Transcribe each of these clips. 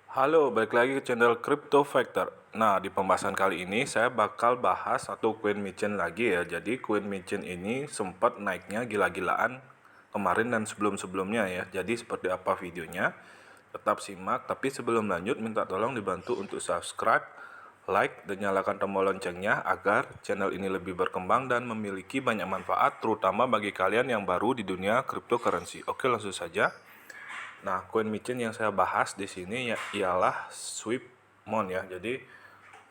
Halo, balik lagi ke channel Crypto Factor. Nah, di pembahasan kali ini saya bakal bahas satu Queen Mitchin lagi ya. Jadi Queen Mitchin ini sempat naiknya gila-gilaan kemarin dan sebelum-sebelumnya ya. Jadi seperti apa videonya? Tetap simak, tapi sebelum lanjut minta tolong dibantu untuk subscribe, like, dan nyalakan tombol loncengnya agar channel ini lebih berkembang dan memiliki banyak manfaat terutama bagi kalian yang baru di dunia cryptocurrency. Oke, langsung saja. Nah, koin micin yang saya bahas di sini ialah Swiftmon ya. Jadi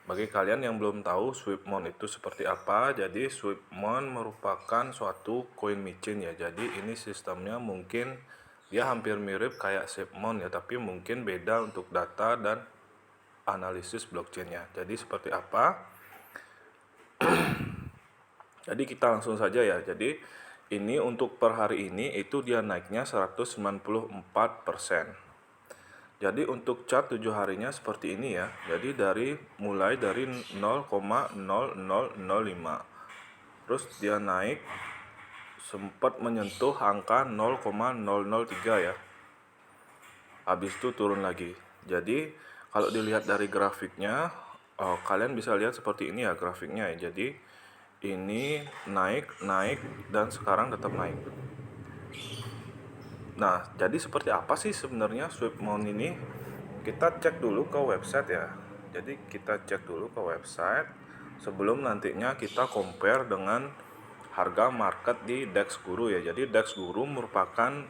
bagi kalian yang belum tahu Swiftmon itu seperti apa, jadi Swiftmon merupakan suatu koin micin ya. Jadi ini sistemnya mungkin dia hampir mirip kayak Swiftmon ya, tapi mungkin beda untuk data dan analisis blockchainnya. Jadi seperti apa? Jadi kita langsung saja ya. Jadi ini untuk per hari ini itu dia naiknya 194%. Jadi untuk chart 7 harinya seperti ini ya. Jadi mulai dari 0,0005. Terus dia naik sempat menyentuh angka 0,003 ya. Habis itu turun lagi. Jadi kalau dilihat dari grafiknya, kalian bisa lihat seperti ini ya grafiknya ya. Jadi ini naik, naik, dan sekarang tetap naik. Nah, jadi seperti apa sih sebenarnya Swiftmon ini? Kita cek dulu ke website ya. Jadi kita cek dulu ke website sebelum nantinya kita compare dengan harga market di DEX Guru ya. Jadi DEX Guru merupakan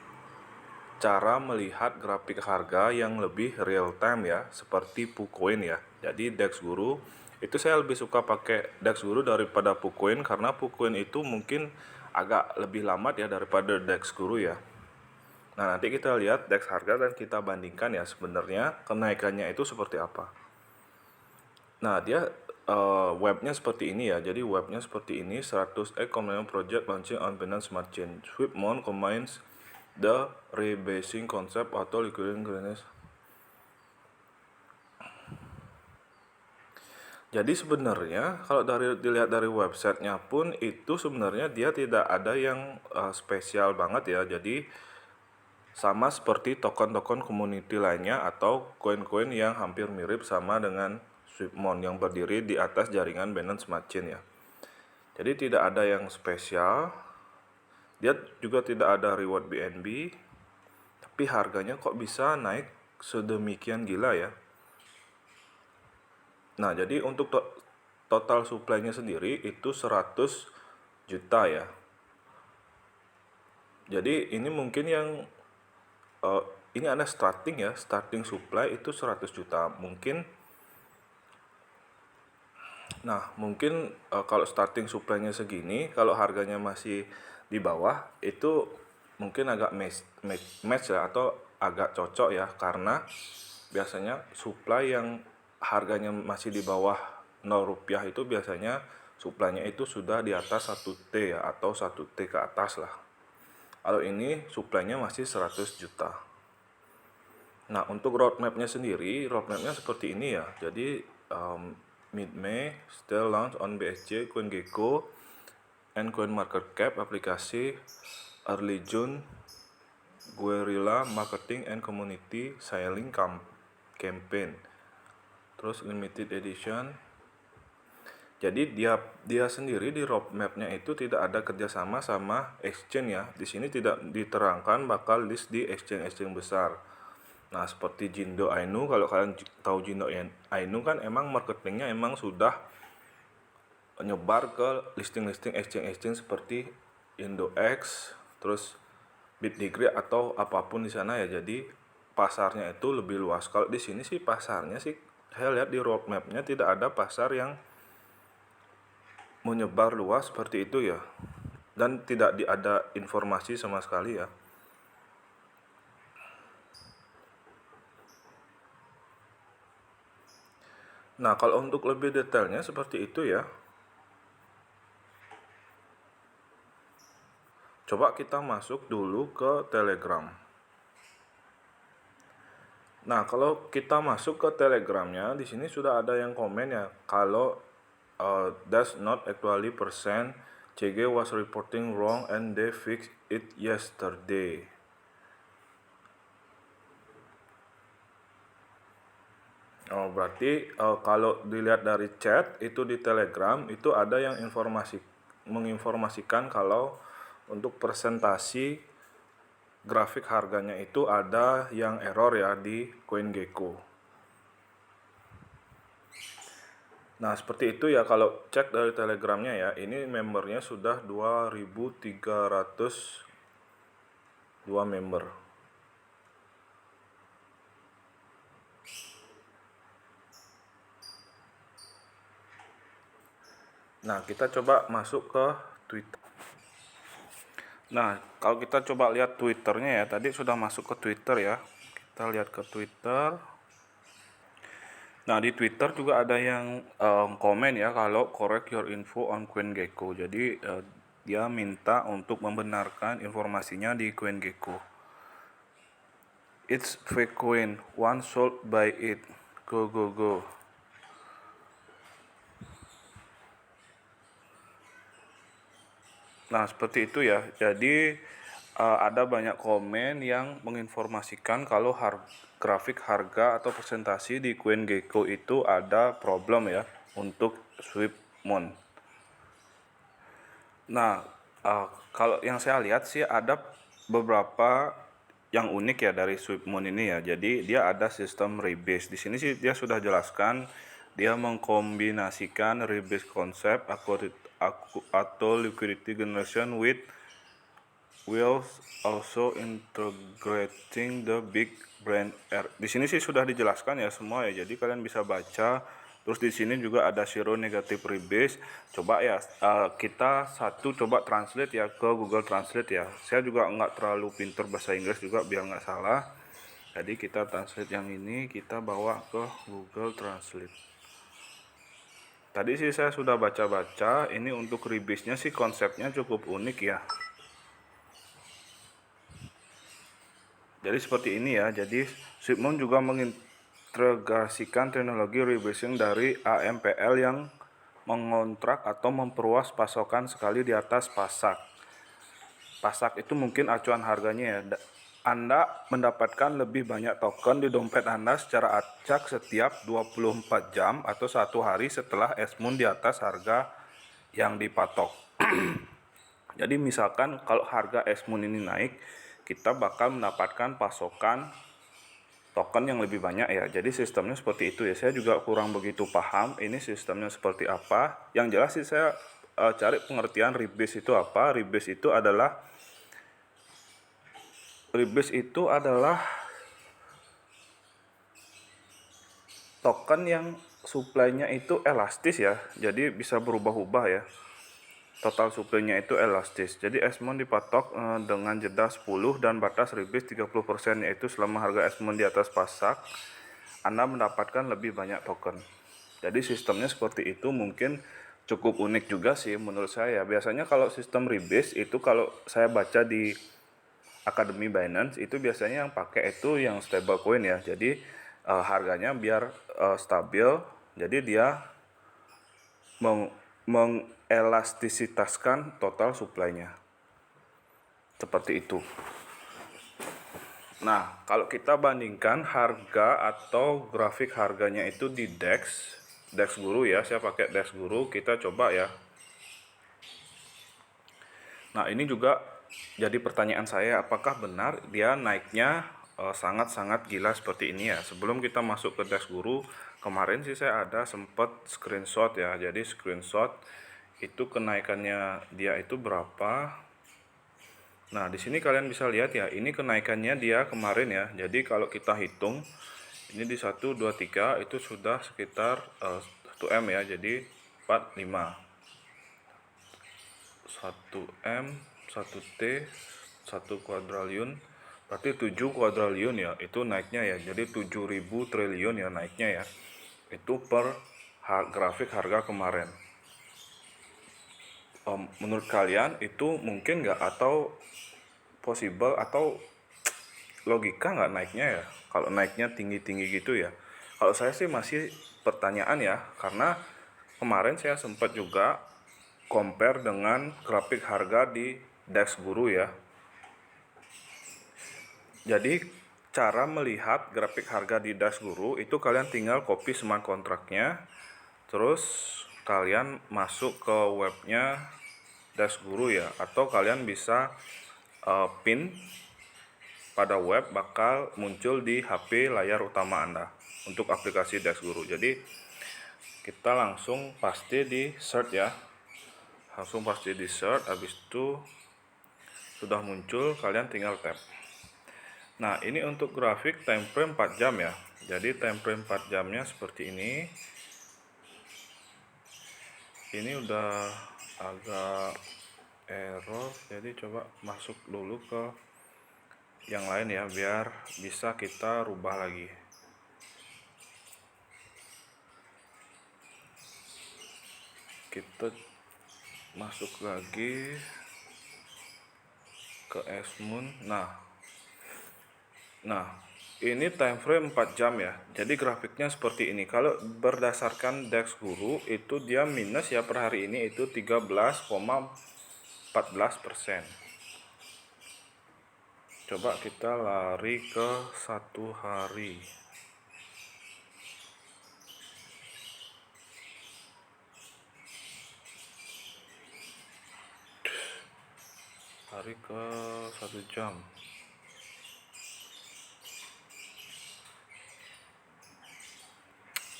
cara melihat grafik harga yang lebih real time ya, seperti PuCoin ya. Jadi DEX Guru itu saya lebih suka pakai DEX Guru daripada PuCoin karena PuCoin itu mungkin agak lebih lambat ya daripada DEX Guru ya. Nah, nanti kita lihat DEX harga dan kita bandingkan ya sebenarnya kenaikannya itu seperti apa. Nah, dia webnya seperti ini ya. Jadi webnya seperti ini, 100x combination project launching on Binance Smart Chain. Swiftmon combines the rebasing concept atau liquidity greenness. Jadi sebenarnya kalau dilihat dari websitenya pun itu sebenarnya dia tidak ada yang spesial banget ya. Jadi sama seperti token-token community lainnya atau koin-koin yang hampir mirip sama dengan Swiftmon yang berdiri di atas jaringan Binance Smart Chain ya. Jadi tidak ada yang spesial. Dia juga tidak ada reward BNB. Tapi harganya kok bisa naik sedemikian gila ya. Nah, jadi untuk total supply-nya sendiri itu 100 juta ya. Jadi ini mungkin yang ini ada starting ya, starting supply itu 100 juta. Mungkin kalau starting supply-nya segini, kalau harganya masih di bawah itu mungkin agak match ya atau agak cocok ya, karena biasanya supply yang harganya masih di bawah 0 rupiah itu biasanya supply-nya itu sudah di atas 1T ya atau 1T ke atas lah. Kalau ini supply-nya masih 100 juta. Nah, untuk roadmap-nya sendiri, roadmap-nya seperti ini ya. Jadi mid-May still launch on BSC, CoinGecko, and CoinMarketCap aplikasi. Early June Guerrilla Marketing and Community Sailing Campaign. Terus limited edition. Jadi dia sendiri di roadmap-nya itu tidak ada kerjasama sama exchange ya. Di sini tidak diterangkan bakal list di exchange-exchange besar. Nah, seperti Jindo Ainu, kalau kalian tahu Jindo Ainu kan emang marketingnya emang sudah nyebar ke listing-listing exchange seperti IndoX, terus BitDegree atau apapun di sana ya. Jadi pasarnya itu lebih luas. Kalau di sini sih pasarnya sih saya lihat di roadmapnya tidak ada pasar yang menyebar luas seperti itu ya. Dan tidak ada informasi sama sekali ya. Nah, kalau untuk lebih detailnya seperti itu ya. Coba kita masuk dulu ke Telegram. Nah, kalau kita masuk ke Telegramnya, di sini sudah ada yang komen ya, kalau that's not actually percent, CG was reporting wrong and they fixed it yesterday. Oh, berarti kalau dilihat dari chat itu di Telegram itu ada yang menginformasikan kalau untuk presentasi grafik harganya itu ada yang error ya di CoinGecko. Nah, seperti itu ya kalau cek dari Telegramnya ya. Ini membernya sudah 2.302 member. Nah, kita coba masuk ke Twitter. Nah, kalau kita coba lihat Twitternya ya, tadi sudah masuk ke Twitter ya. Kita lihat ke Twitter. Nah, di Twitter juga ada yang komen ya kalau correct your info on CoinGecko. Jadi dia minta untuk membenarkan informasinya di CoinGecko. It's fake coin, one sold by it. Go go go. Nah, seperti itu ya. Jadi ada banyak komen yang menginformasikan kalau grafik harga atau presentasi di CoinGecko itu ada problem ya untuk SwipMoon. Nah, kalau yang saya lihat sih ada beberapa yang unik ya dari SwipMoon ini ya. Jadi dia ada sistem rebase. Di sini sih dia sudah jelaskan dia mengkombinasikan rebase konsep atau liquidity generation with while also integrating the big brand R. Di sini sih sudah dijelaskan ya semua ya. Jadi kalian bisa baca. Terus di sini juga ada zero negative rebase. Coba ya kita coba translate ya ke Google Translate ya. Saya juga nggak terlalu pinter bahasa Inggris juga biar nggak salah. Jadi kita translate yang ini, kita bawa ke Google Translate. Tadi sih saya sudah baca-baca. Ini untuk rebase-nya sih konsepnya cukup unik ya. Jadi seperti ini ya. Jadi SwipMoon juga mengintegrasikan teknologi rebasing dari AMPL yang mengontrak atau memperluas pasokan sekali di atas pasak. Pasak itu mungkin acuan harganya ya. Anda mendapatkan lebih banyak token di dompet Anda secara acak setiap 24 jam atau 1 hari setelah Esmoon di atas harga yang dipatok. Jadi misalkan kalau harga Esmoon ini naik, kita bakal mendapatkan pasokan token yang lebih banyak ya. Jadi sistemnya seperti itu ya. Saya juga kurang begitu paham ini sistemnya seperti apa. Yang jelas sih saya cari pengertian rebase itu apa. Rebase itu adalah token yang supply-nya itu elastis ya. Jadi bisa berubah-ubah ya. Total supply-nya itu elastis. Jadi Esmond dipatok dengan jeda 10 dan batas rebase 30%, yaitu selama harga Esmond di atas pasak, Anda mendapatkan lebih banyak token. Jadi sistemnya seperti itu, mungkin cukup unik juga sih menurut saya. Biasanya kalau sistem rebase itu kalau saya baca di Akademi Binance itu biasanya yang pakai itu yang stable coin ya. Jadi harganya biar stabil. Jadi dia mengelastisitaskan total supply-nya. Seperti itu. Nah, kalau kita bandingkan harga atau grafik harganya itu di DEX Guru ya, saya pakai DEX Guru, kita coba ya. Nah, ini juga jadi pertanyaan saya, apakah benar dia naiknya sangat-sangat gila seperti ini ya. Sebelum kita masuk ke DEX Guru, kemarin sih saya ada sempat screenshot ya. Jadi screenshot itu kenaikannya dia itu berapa. Nah, di sini kalian bisa lihat ya, ini kenaikannya dia kemarin ya. Jadi kalau kita hitung, ini di 1, 2, 3 itu sudah sekitar 1M ya. Jadi 4, 5. 1M, 1T, 1 kuadriliun, berarti 7 kuadriliun ya. Itu naiknya ya. Jadi 7.000 triliun ya naiknya ya. Itu per grafik harga kemarin. Menurut kalian itu mungkin nggak, atau possible, atau logika nggak naiknya ya, kalau naiknya tinggi-tinggi gitu ya? Kalau saya sih masih pertanyaan ya, karena kemarin saya sempat juga compare dengan grafik harga di DEX Guru ya. Jadi cara melihat grafik harga di Dash Guru itu kalian tinggal copy smart kontraknya, terus kalian masuk ke webnya Dash Guru ya, atau kalian bisa pin pada web bakal muncul di HP layar utama Anda untuk aplikasi Dash Guru. Jadi kita langsung pasti di search ya, langsung pasti di search, habis itu sudah muncul kalian tinggal tap. Nah, ini untuk grafik time frame 4 jam ya. Jadi time frame 4 jamnya seperti ini. Ini udah agak error, jadi coba masuk dulu ke yang lain ya, biar bisa kita rubah lagi. Kita masuk lagi ke Esmoon. Nah, ini time frame 4 jam ya. Jadi grafiknya seperti ini. Kalau berdasarkan Dash Guru itu dia minus ya per hari ini itu 13,14%. Coba kita lari ke 1 hari. Lari ke 1 jam.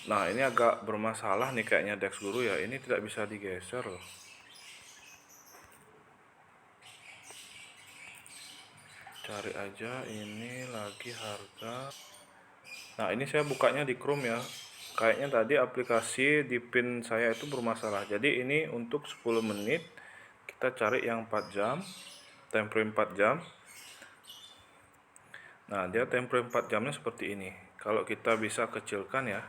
Nah, ini agak bermasalah nih kayaknya Dash Guru ya. Ini tidak bisa digeser loh. Cari aja ini lagi harga. Nah, ini saya bukanya di Chrome ya. Kayaknya tadi aplikasi di pin saya itu bermasalah. Jadi ini untuk 10 menit. Kita cari yang 4 jam. Time frame 4 jam. Nah, dia time frame 4 jamnya seperti ini. Kalau kita bisa kecilkan ya.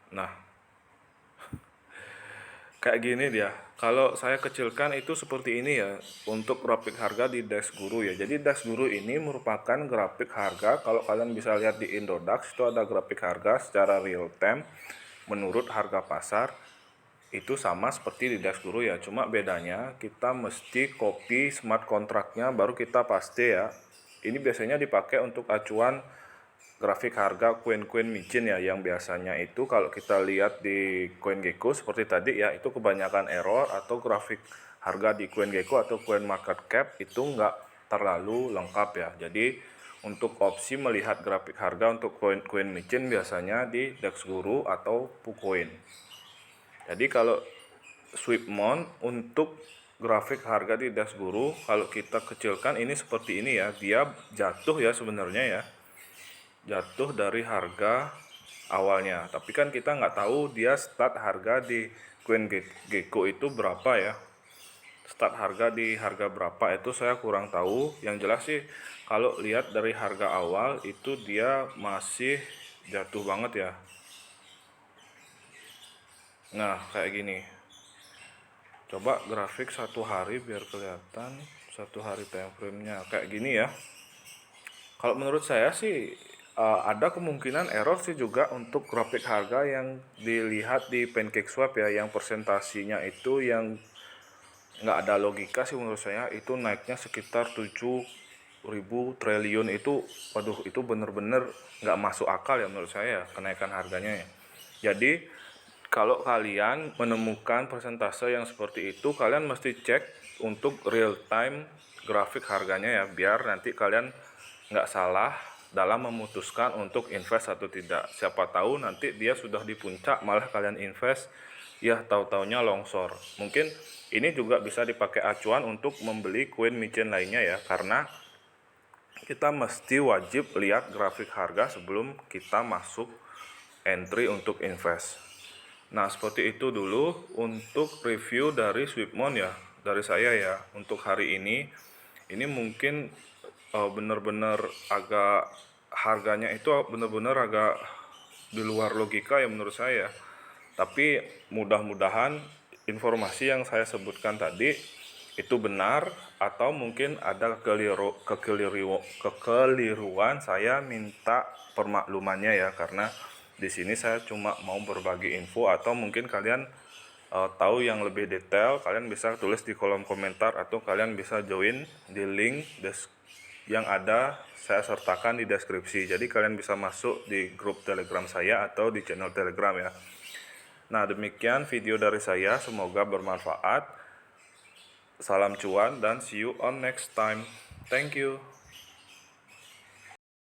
Nah, kayak gini dia. Kalau saya kecilkan itu seperti ini ya untuk grafik harga di Dash Guru ya. Jadi Dash Guru ini merupakan grafik harga. Kalau kalian bisa lihat di Indodax itu ada grafik harga secara real time menurut harga pasar. Itu sama seperti di Dash Guru ya. Cuma bedanya kita mesti copy smart kontraknya baru kita paste ya. Ini biasanya dipakai untuk acuan grafik harga koin-koin micin ya, yang biasanya itu kalau kita lihat di CoinGecko seperti tadi ya, itu kebanyakan error atau grafik harga di CoinGecko atau Coin Market Cap itu nggak terlalu lengkap ya. Jadi untuk opsi melihat grafik harga untuk koin-koin micin biasanya di Dash Guru atau Pucoin. Jadi kalau Sweepmon untuk grafik harga di Dash Guru kalau kita kecilkan ini seperti ini ya, dia jatuh ya sebenarnya ya, jatuh dari harga awalnya, tapi kan kita nggak tahu dia start harga di CoinGecko itu berapa ya. Start harga di harga berapa itu saya kurang tahu. Yang jelas sih kalau lihat dari harga awal itu dia masih jatuh banget ya. Nah, kayak gini. Coba grafik 1 hari biar kelihatan 1 hari time frame-nya kayak gini ya. Kalau menurut saya sih ada kemungkinan error sih juga untuk grafik harga yang dilihat di PancakeSwap ya, yang presentasinya itu yang nggak ada logika sih menurut saya. Itu naiknya sekitar 7.000 triliun itu, waduh itu bener-bener nggak masuk akal ya menurut saya kenaikan harganya ya. Jadi kalau kalian menemukan persentase yang seperti itu, kalian mesti cek untuk real time grafik harganya ya, biar nanti kalian nggak salah dalam memutuskan untuk invest atau tidak. Siapa tahu nanti dia sudah di puncak malah kalian invest ya tahu-taunya longsor. Mungkin ini juga bisa dipakai acuan untuk membeli koin micin lainnya ya, karena kita mesti wajib lihat grafik harga sebelum kita masuk entry untuk invest. Nah, seperti itu dulu untuk review dari Sweepmon ya, dari saya ya. Untuk hari ini mungkin benar-benar agak harganya itu benar-benar agak di luar logika ya menurut saya. Tapi mudah-mudahan informasi yang saya sebutkan tadi itu benar, atau mungkin ada kekeliruan, saya minta permaklumannya ya, karena di sini saya cuma mau berbagi info, atau mungkin kalian tahu yang lebih detail, kalian bisa tulis di kolom komentar atau kalian bisa join di link yang ada saya sertakan di deskripsi. Jadi kalian bisa masuk di grup Telegram saya atau di channel Telegram ya. Nah, demikian video dari saya, semoga bermanfaat. Salam cuan dan see you on next time. Thank you.